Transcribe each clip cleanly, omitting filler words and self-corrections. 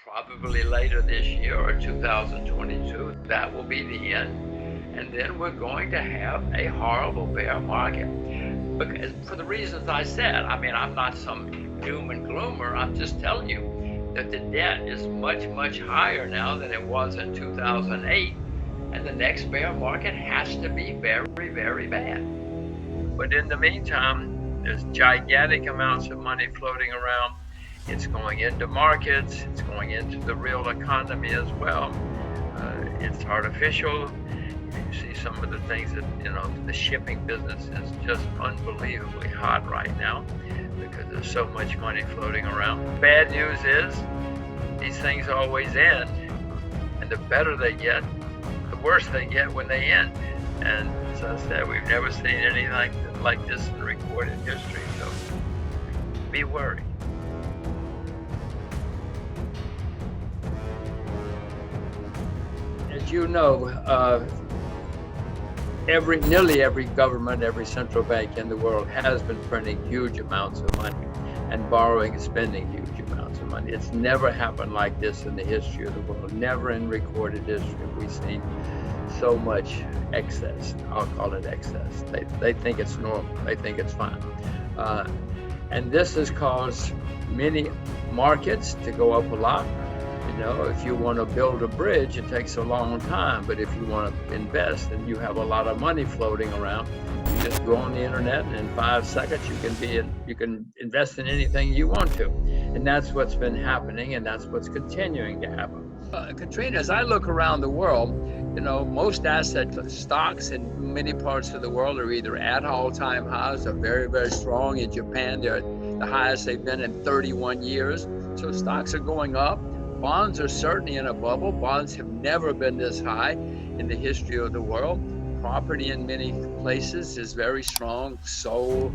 probably later this year or 2022, that will be the end. And then we're going to have a horrible bear market. Because for the reasons I said, I mean, I'm not some doom and gloomer. I'm just telling you that the debt is much, much higher now than it was in 2008. And the next bear market has to be very, very bad. But in the meantime, there's gigantic amounts of money floating around. It's going into markets. It's going into the real economy as well. It's artificial. You see some of the things that, the shipping business is just unbelievably hot right now because there's so much money floating around. Bad news is these things always end, and the better they get, the worse they get when they end. And as I said, we've never seen anything like this in recorded history, so be worried. As you know, nearly every government, every central bank in the world has been printing huge amounts of money and borrowing and spending huge amounts of money. It's never happened like this in the history of the world. Never in recorded history have we seen so much excess. I'll call it excess. They think it's normal. They think it's fine. And this has caused many markets to go up a lot. If you want to build a bridge, it takes a long time. But if you want to invest and you have a lot of money floating around, you just go on the internet and in 5 seconds you can invest in anything you want to. And that's what's been happening, and that's what's continuing to happen. Katrina, as I look around the world, most asset stocks in many parts of the world are either at all-time highs or very, very strong. In Japan, they're the highest they've been in 31 years. So stocks are going up. Bonds are certainly in a bubble. Bonds have never been this high in the history of the world. Property in many places is very strong. Seoul,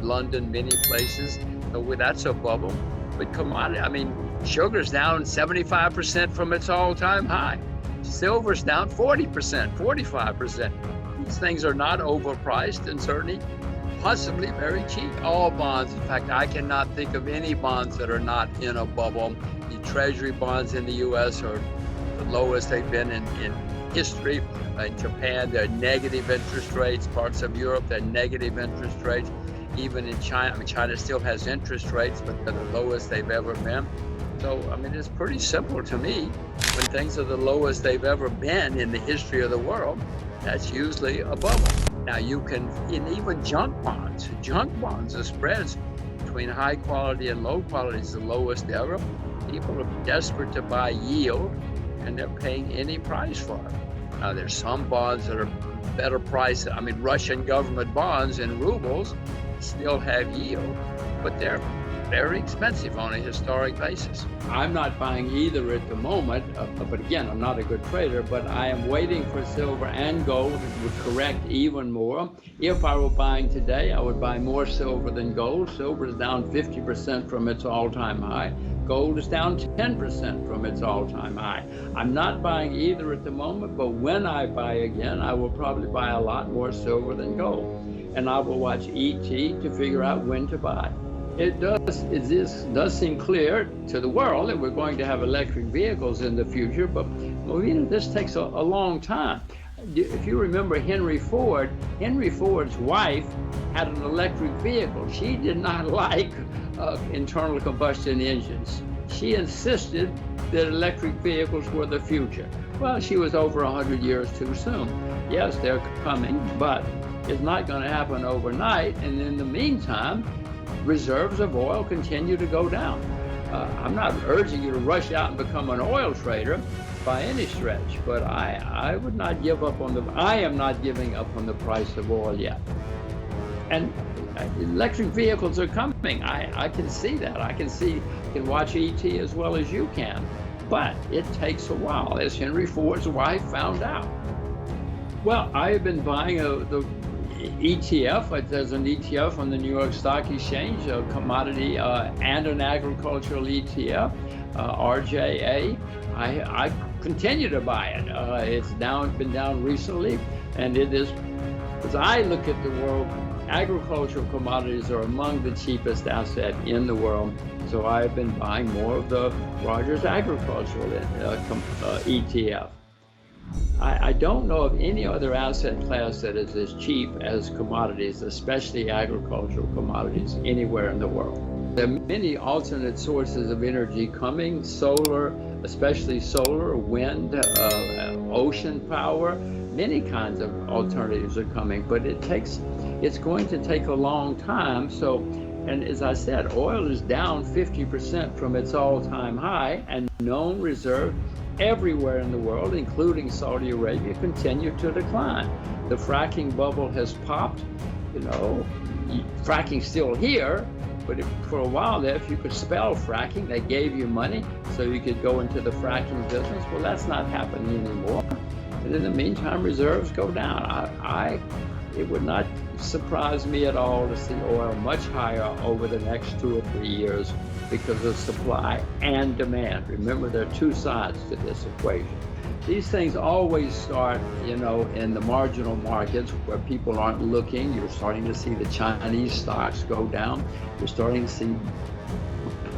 London, many places. So that's a bubble. But commodity, sugar's down 75% from its all-time high. Silver's down 40%, 45%. These things are not overpriced and certainly possibly very cheap. All bonds, in fact, I cannot think of any bonds that are not in a bubble. The treasury bonds in the U.S. are the lowest they've been in history. In Japan, they're negative interest rates. Parts of Europe, they're negative interest rates. Even in China, China still has interest rates, but they're the lowest they've ever been. So, it's pretty simple to me. When things are the lowest they've ever been in the history of the world, that's usually a bubble. Now you can, in even junk bonds, the spreads between high quality and low quality is the lowest ever. People are desperate to buy yield, and they're paying any price for it. Now there's some bonds that are better priced. Russian government bonds in rubles still have yield, but they're very expensive on a historic basis. I'm not buying either at the moment, but again, I'm not a good trader, but I am waiting for silver and gold. It would correct even more. If I were buying today, I would buy more silver than gold. Silver is down 50% from its all-time high. Gold is down 10% from its all-time high. I'm not buying either at the moment, but when I buy again, I will probably buy a lot more silver than gold. And I will watch ET to figure out when to buy. It does seem clear to the world that we're going to have electric vehicles in the future, but this takes a long time. If you remember Henry Ford's wife had an electric vehicle. She did not like internal combustion engines. She insisted that electric vehicles were the future. Well, she was over 100 years too soon. Yes, they're coming, but it's not going to happen overnight. And in the meantime, reserves of oil continue to go down. I'm not urging you to rush out and become an oil trader by any stretch, but I would not give up I am not giving up on the price of oil yet. And electric vehicles are coming. I can see that. I can watch ET as well as you can, but it takes a while, as Henry Ford's wife found out. Well, I have been buying the ETF. There's an ETF on the New York Stock Exchange, a commodity and an agricultural ETF, RJA. I continue to buy it. It's been down recently, and it is, as I look at the world, agricultural commodities are among the cheapest asset in the world. So I've been buying more of the Rogers Agricultural ETF. I don't know of any other asset class that is as cheap as commodities, especially agricultural commodities, anywhere in the world. There are many alternate sources of energy coming: solar, especially solar, wind, ocean power. Many kinds of alternatives are coming, but it's going to take a long time. So, and as I said, oil is down 50% from its all-time high, and known reserves everywhere in the world, including Saudi Arabia, continue to decline. The fracking bubble has popped. You know, fracking's still here, but for a while there, if you could spell fracking, they gave you money so you could go into the fracking business. Well, that's not happening anymore. And in the meantime, reserves go down. It would not surprise me at all to see oil much higher over the next 2 or 3 years because of supply and demand. Remember, there are two sides to this equation. These things always start, you know, in the marginal markets where people aren't looking. You're starting to see the Chinese stocks go down. You're starting to see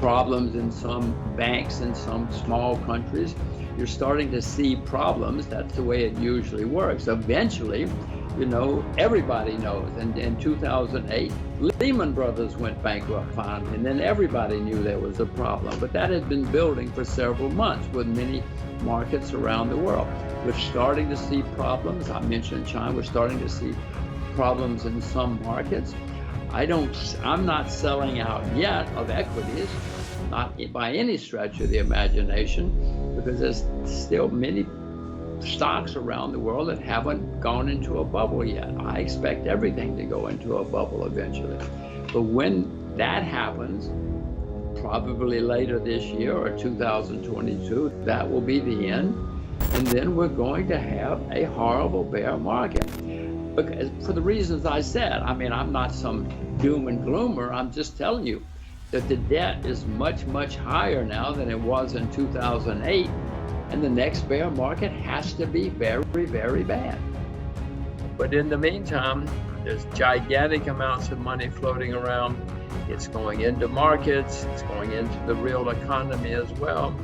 problems in some banks in some small countries. You're starting to see problems. That's the way it usually works. Eventually, you know, everybody knows. And in 2008, Lehman Brothers went bankrupt finally, and then everybody knew there was a problem. But that had been building for several months with many markets around the world. We're starting to see problems. I mentioned China. We're starting to see problems in some markets. I'm not selling out yet of equities, not by any stretch of the imagination, because there's still many stocks around the world that haven't gone into a bubble yet. I expect everything to go into a bubble eventually. But when that happens, probably later this year or 2022, that will be the end. And then we're going to have a horrible bear market. Because for the reasons I said, I mean, I'm not some doom and gloomer. I'm just telling you that the debt is much, much higher now than it was in 2008. And the next bear market has to be very, very bad. But in the meantime, there's gigantic amounts of money floating around. It's going into markets. It's going into the real economy as well.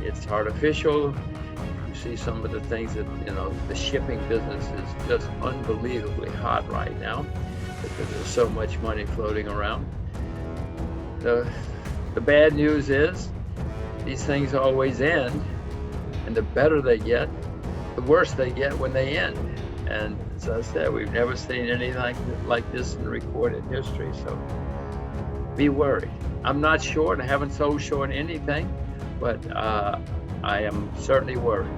It's artificial. You see some of the things that, you know, the shipping business is just unbelievably hot right now because there's so much money floating around. The bad news is these things always end. And the better they get, the worse they get when they end. And as I said, we've never seen anything like this in recorded history, so be worried. I'm not short, I haven't sold short anything, but I am certainly worried.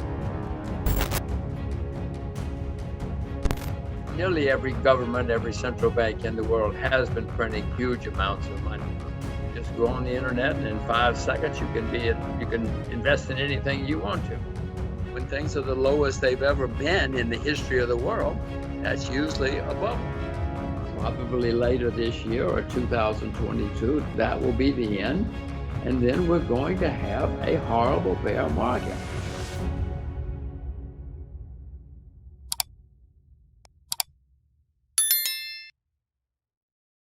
Nearly every government, every central bank in the world has been printing huge amounts of money. Just go on the internet, and in 5 seconds you can invest in anything you want to. When things are the lowest they've ever been in the history of the world, that's usually a bubble. Probably later this year or 2022, that will be the end. And then we're going to have a horrible bear market.